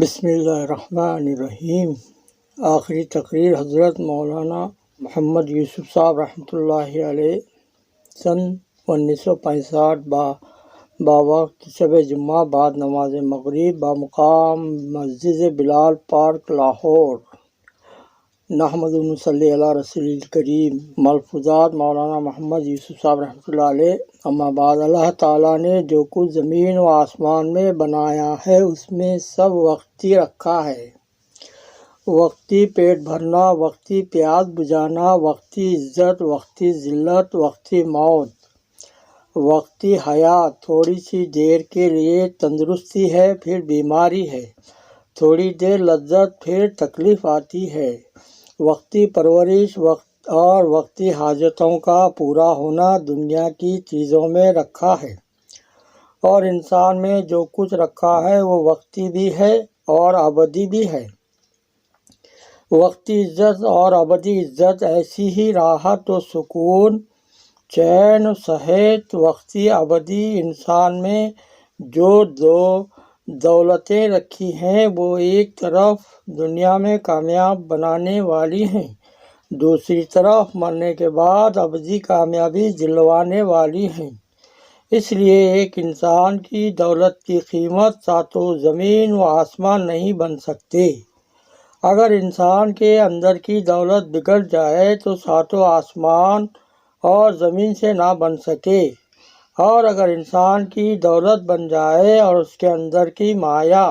بسم اللہ الرحمن الرحیم۔ آخری تقریر حضرت مولانا محمد یوسف صاحب رحمۃ اللہ علیہ سن 1965 باوقت شب جمعہ بعد نماز مغرب بمقام مسجد بلال پارک لاہور۔ نحمد و نصلی علی رسول الکریم۔ ملفوظات مولانا محمد یوسف صاحب رحمۃ اللہ علیہ۔ اما بعد، اللہ تعالیٰ نے جو کچھ زمین و آسمان میں بنایا ہے اس میں سب وقتی رکھا ہے۔ وقتی پیٹ بھرنا، وقتی پیاس بجھانا، وقتی عزت، وقتی ذلت، وقتی موت، وقتی حیات، تھوڑی سی دیر کے لیے تندرستی ہے پھر بیماری ہے، تھوڑی دیر لذت پھر تکلیف آتی ہے، وقتی پرورش اور وقتی حاجتوں کا پورا ہونا دنیا کی چیزوں میں رکھا ہے۔ اور انسان میں جو کچھ رکھا ہے وہ وقتی بھی ہے اور ابدی بھی ہے۔ وقتی عزت اور ابدی عزت، ایسی ہی راحت و سکون، چین و صحت۔ وقتی ابدی، انسان میں جو دو دولتیں رکھی ہیں وہ ایک طرف دنیا میں کامیاب بنانے والی ہیں، دوسری طرف مرنے کے بعد ابدی کامیابی دلوانے والی ہیں۔ اس لیے ایک انسان کی دولت کی قیمت ساتوں زمین و آسمان نہیں بن سکتے۔ اگر انسان کے اندر کی دولت بگڑ جائے تو ساتوں آسمان اور زمین سے نہ بن سکے، اور اگر انسان کی دولت بن جائے اور اس کے اندر کی مایا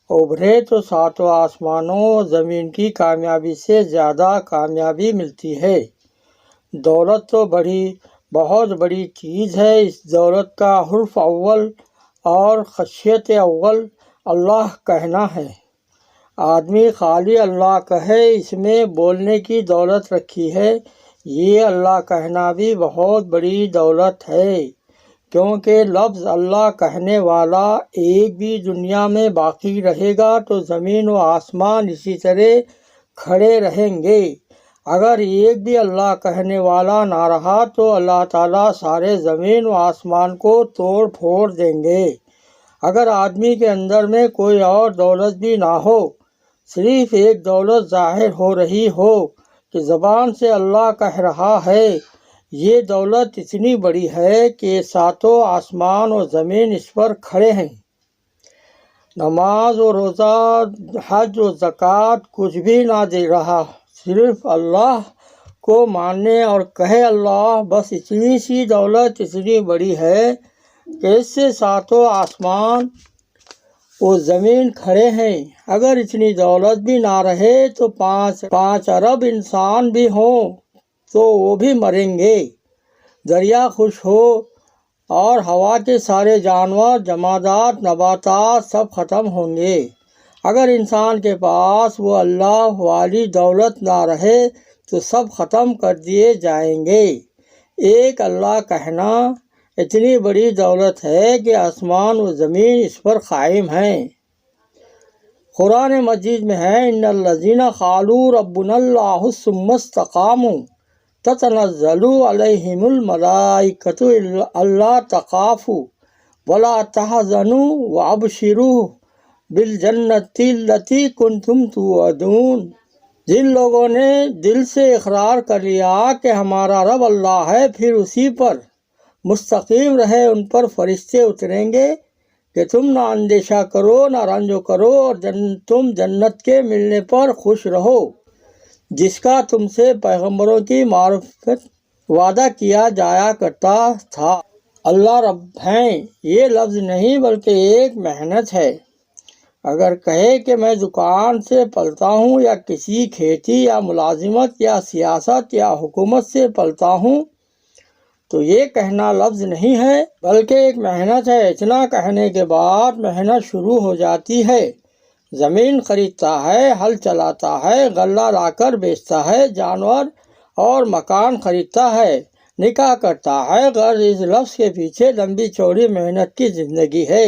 ابھرے تو ساتوں آسمانوں اور زمین کی کامیابی سے زیادہ کامیابی ملتی ہے۔ دولت تو بہت بڑی چیز ہے۔ اس دولت کا حرف اول اور خشیت اول اللہ کہنا ہے۔ آدمی خالی اللہ کہے، اس میں بولنے کی دولت رکھی ہے، یہ اللہ کہنا بھی بہت بڑی دولت ہے، کیونکہ لفظ اللہ کہنے والا ایک بھی دنیا میں باقی رہے گا تو زمین و آسمان اسی طرح کھڑے رہیں گے۔ اگر ایک بھی اللہ کہنے والا نہ رہا تو اللہ تعالیٰ سارے زمین و آسمان کو توڑ پھوڑ دیں گے۔ اگر آدمی کے اندر میں کوئی اور دولت بھی نہ ہو، صرف ایک دولت ظاہر ہو رہی ہو کہ زبان سے اللہ کہہ رہا ہے، یہ دولت اتنی بڑی ہے کہ ساتوں آسمان و زمین اس پر کھڑے ہیں۔ نماز و روزہ، حج و زکوٰۃ کچھ بھی نہ دے رہا، صرف اللہ کو ماننے اور کہے اللہ، بس اتنی سی دولت اتنی بڑی ہے کہ اس سے ساتوں آسمان و زمین کھڑے ہیں۔ اگر اتنی دولت بھی نہ رہے تو 5 ارب انسان بھی ہوں تو وہ بھی مریں گے، دریا خشک ہو اور ہوا کے سارے جانور، جمادات، نباتات سب ختم ہوں گے۔ اگر انسان کے پاس وہ اللہ والی دولت نہ رہے تو سب ختم کر دیے جائیں گے۔ ایک اللہ کہنا اتنی بڑی دولت ہے کہ آسمان و زمین اس پر قائم ہیں۔ قرآن مجید میں ہے، ان الذین قالوا ربنا اللہ ثم استقاموا تتنزل علیہم الملائکۃ الا تخافوا ولا تحزنوا وابشروا بالجنۃ التی کنتم توعدون۔ جن لوگوں نے دل سے اقرار کر لیا کہ ہمارا رب اللہ ہے، پھر اسی پر مستقیم رہے، ان پر فرشتے اتریں گے کہ تم نہ اندیشہ کرو نہ رنج کرو، اور تم جنت کے ملنے پر خوش رہو جس کا تم سے پیغمبروں کی معرفت وعدہ کیا جایا کرتا تھا۔ اللہ رب ہیں، یہ لفظ نہیں بلکہ ایک محنت ہے۔ اگر کہے کہ میں دکان سے پلتا ہوں یا کسی کھیتی یا ملازمت یا سیاست یا حکومت سے پلتا ہوں تو یہ کہنا لفظ نہیں ہے بلکہ ایک محنت ہے۔ اتنا کہنے کے بعد محنت شروع ہو جاتی ہے۔ زمین خریدتا ہے، ہل چلاتا ہے، غلہ لا کر بیچتا ہے، جانور اور مکان خریدتا ہے، نکاح کرتا ہے۔ غرض اس لفظ کے پیچھے لمبی چوڑی محنت کی زندگی ہے۔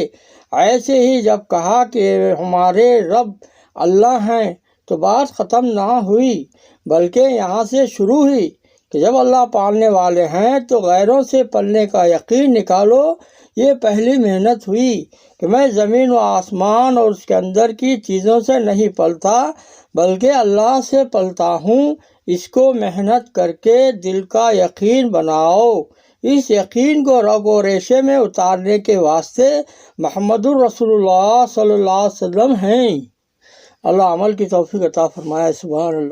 ایسے ہی جب کہا کہ ہمارے رب اللہ ہیں تو بات ختم نہ ہوئی بلکہ یہاں سے شروع ہوئی کہ جب اللہ پالنے والے ہیں تو غیروں سے پلنے کا یقین نکالو۔ یہ پہلی محنت ہوئی کہ میں زمین و آسمان اور اس کے اندر کی چیزوں سے نہیں پلتا بلکہ اللہ سے پلتا ہوں۔ اس کو محنت کر کے دل کا یقین بناؤ۔ اس یقین کو رگ و ریشے میں اتارنے کے واسطے محمد الرسول اللہ صلی اللہ علیہ وسلم ہیں۔ اللہ عمل کی توفیق عطا فرمائے۔ سبحان اللہ۔